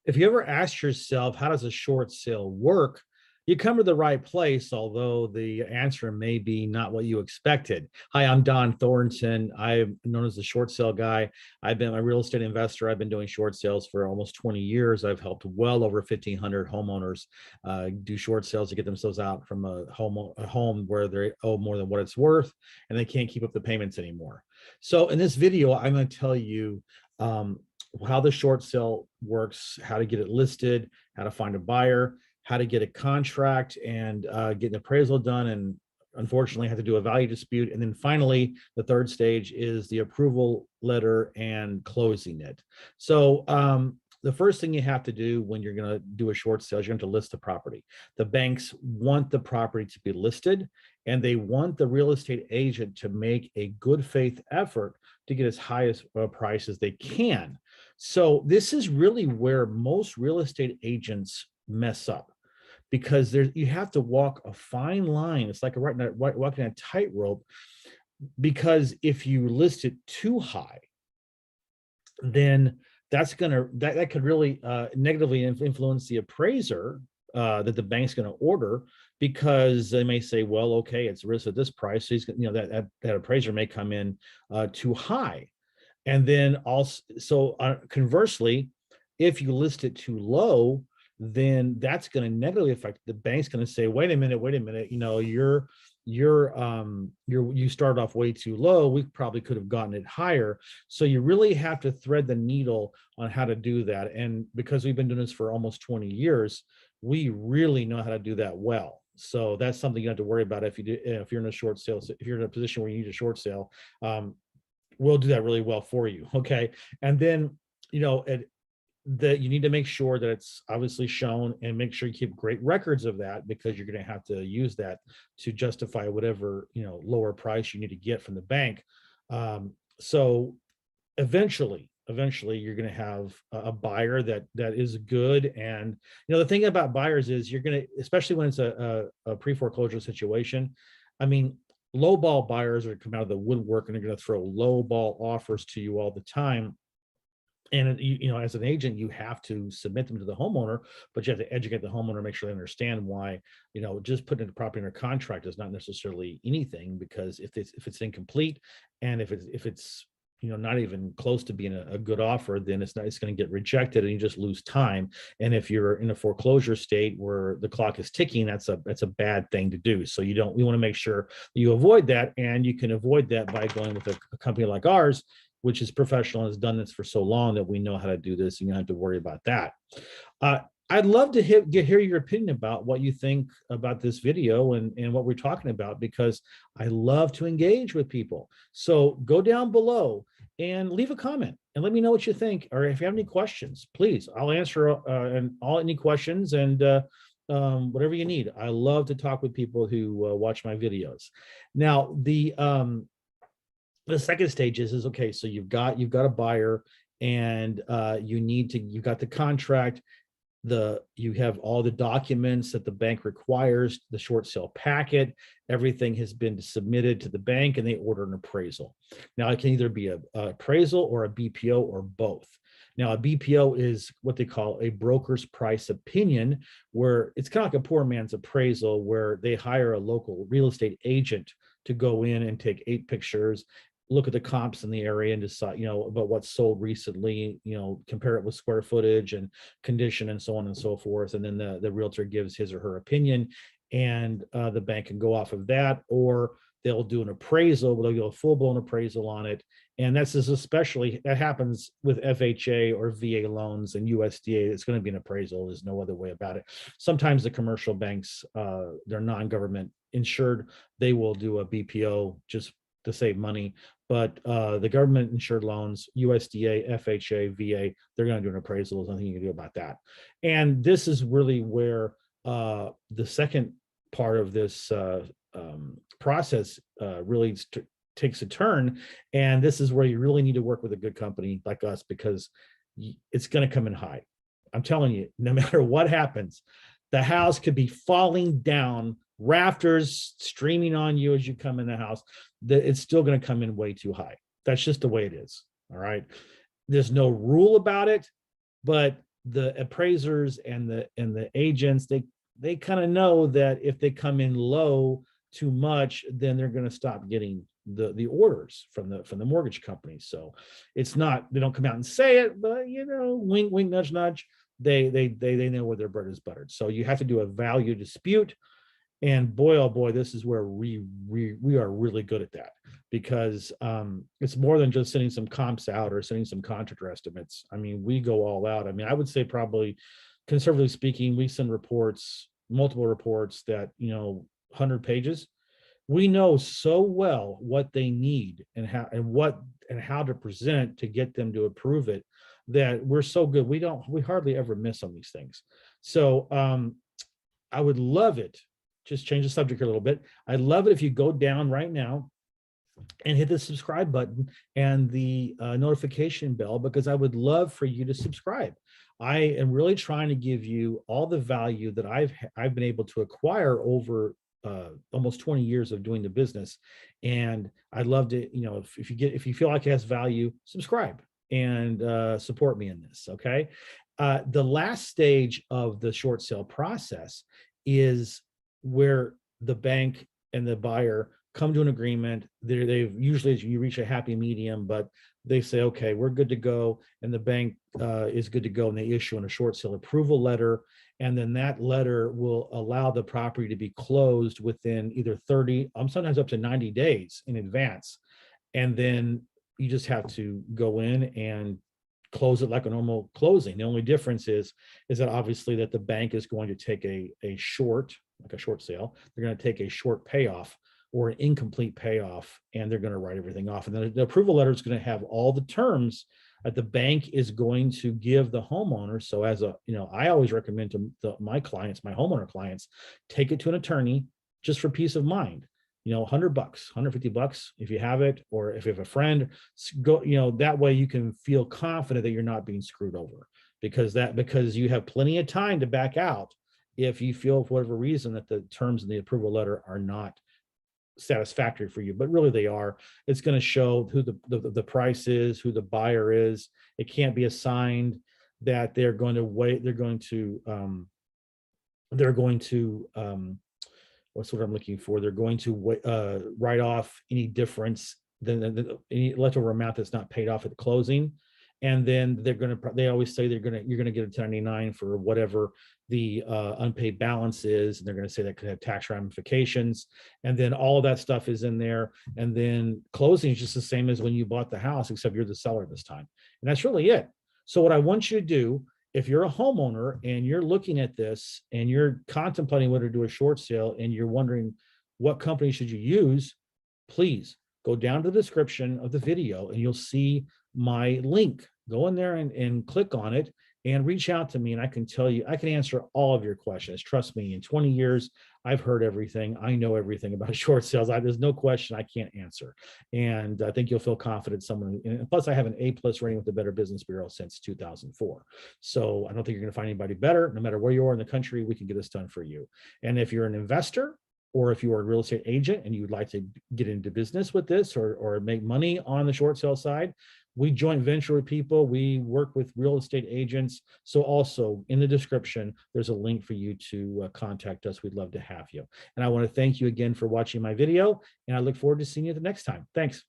If you ever ask yourself, how does a short sale work? You come to the right place, although the answer may be not what you expected. Hi, I'm Don Thornton. I'm known as the short sale guy. I've been a real estate investor. I've been doing short sales for almost 20 years. I've helped well over 1,500 homeowners do short sales to get themselves out from a home where they owe more than what it's worth and they can't keep up the payments anymore. So in this video, I'm going to tell you how the short sale works, how to get it listed, how to find a buyer, how to get a contract and get an appraisal done, and unfortunately have to do a value dispute. And then finally, the third stage is the approval letter and closing it. So the first thing you have to do when you're going to do a short sale is you're going to list the property. The banks want the property to be listed, and they want the real estate agent to make a good faith effort to get as high as price as they can. So this is really where most real estate agents mess up, because you have to walk a fine line. It's like walking a tightrope, because if you list it too high, then that could really negatively influence the appraiser that the bank's going to order, because they may say, well, okay, it's risk at this price, so he's, that appraiser may come in too high. And then also, conversely, if you list it too low, then that's going to negatively affect the bank's going to say, wait a minute, you started off way too low. We probably could have gotten it higher. So you really have to thread the needle on how to do that. And because we've been doing this for almost 20 years, we really know how to do that well. So that's something you have to worry about if you're in a short sale. If you're in a position where you need a short sale, we'll do that really well for you. Okay. And then, that you need to make sure that it's obviously shown, and make sure you keep great records of that, because you're going to have to use that to justify whatever, lower price you need to get from the bank. So eventually you're going to have a buyer that is good. And, the thing about buyers is you're going to, especially when it's a pre-foreclosure situation, I mean, lowball buyers are come out of the woodwork, and they're going to throw lowball offers to you all the time. And as an agent, you have to submit them to the homeowner, but you have to educate the homeowner, make sure they understand why, just putting the property under contract is not necessarily anything, because if it's incomplete, and if it's not even close to being a good offer, then it's going to get rejected, and you just lose time. And if you're in a foreclosure state where the clock is ticking, that's a bad thing to do. So we want to make sure you avoid that, and you can avoid that by going with a company like ours, which is professional and has done this for so long that we know how to do this, and you don't have to worry about that. I'd love to hear your opinion about what you think about this video and what we're talking about, because I love to engage with people. So go down below and leave a comment and let me know what you think, or if you have any questions, please, I'll answer any questions and whatever you need. I love to talk with people who watch my videos. Now, the second stage is okay, so you've got a buyer, and you've got the contract, you have all the documents that the bank requires, the short sale packet, everything has been submitted to the bank, and they order an appraisal. Now, it can either be a appraisal or a BPO or both. Now, a BPO is what they call a broker's price opinion, where it's kind of like a poor man's appraisal, where they hire a local real estate agent to go in and take 8 pictures, look at the comps in the area, and decide, about what's sold recently, compare it with square footage and condition and so on and so forth. And then the realtor gives his or her opinion, and the bank can go off of that, or they'll do an appraisal, but they'll do a full-blown appraisal on it. And that happens with FHA or VA loans and USDA. It's going to be an appraisal. There's no other way about it. Sometimes the commercial banks, they're non-government insured, they will do a BPO just to save money. But the government insured loans, USDA, FHA, VA, they're going to do an appraisal. There's nothing you can do about that. And this is really where the second part of this process really takes a turn. And this is where you really need to work with a good company like us, because it's going to come in high. I'm telling you, no matter what happens, the house could be falling down, rafters streaming on you as you come in the house, it's still going to come in way too high. That's just the way it is. All right. There's no rule about it, but the appraisers and the agents, they kind of know that if they come in low too much, then they're going to stop getting the orders from the mortgage companies. So it's not, they don't come out and say it, but wink wink, nudge nudge, they know where their bread is buttered. So you have to do a value dispute. And boy, oh boy, this is where we are really good at that, because it's more than just sending some comps out or sending some contractor estimates. I mean, we go all out. I mean, I would say probably, conservatively speaking, we send reports, multiple reports that, 100 pages. We know so well what they need and how to present to get them to approve it, that we're so good. We hardly ever miss on these things. So I would love it. Just change the subject here a little bit. I'd love it if you go down right now and hit the subscribe button and the notification bell, because I would love for you to subscribe. I am really trying to give you all the value that I've been able to acquire over almost 20 years of doing the business. And I'd love to, if you feel like it has value, subscribe and support me in this. Okay. The last stage of the short sale process is where the bank and the buyer come to an agreement. They've usually, you reach a happy medium, but they say, okay, we're good to go. And the bank is good to go. And they issue a short sale approval letter. And then that letter will allow the property to be closed within either 30, sometimes up to 90 days in advance. And then you just have to go in and close it like a normal closing. The only difference is that obviously that the bank is going to take a short sale. They're going to take a short payoff or an incomplete payoff, and they're going to write everything off. And then the approval letter is going to have all the terms that the bank is going to give the homeowner. So I always recommend to my clients, my homeowner clients, take it to an attorney just for peace of mind. $100, $150 if you have it, or if you have a friend, go, that way you can feel confident that you're not being screwed over, because you have plenty of time to back out if you feel for whatever reason that the terms in the approval letter are not satisfactory for you, but really they are. It's going to show who the price is, who the buyer is. It can't be assigned that they're going to wait. They're going to what's what I'm looking for. They're going to write off any difference than any leftover amount that's not paid off at the closing. And then they always say you're going to get a 1099 for whatever the unpaid balance is. And they're going to say that could have tax ramifications. And then all of that stuff is in there. And then closing is just the same as when you bought the house, except you're the seller this time. And that's really it. So what I want you to do, if you're a homeowner and you're looking at this and you're contemplating whether to do a short sale and you're wondering what company should you use, please go down to the description of the video and you'll see my link. Go in there and click on it and reach out to me, and I can tell you, I can answer all of your questions. Trust me, in 20 years, I've heard everything. I know everything about short sales. There's no question I can't answer. And I think you'll feel confident and plus I have an A+ rating with the Better Business Bureau since 2004. So I don't think you're going to find anybody better. No matter where you are in the country, we can get this done for you. And if you're an investor, or if you are a real estate agent and you would like to get into business with this or make money on the short sale side, we joint venture with people. We work with real estate agents. So also in the description, there's a link for you to contact us. We'd love to have you. And I want to thank you again for watching my video, and I look forward to seeing you the next time. Thanks.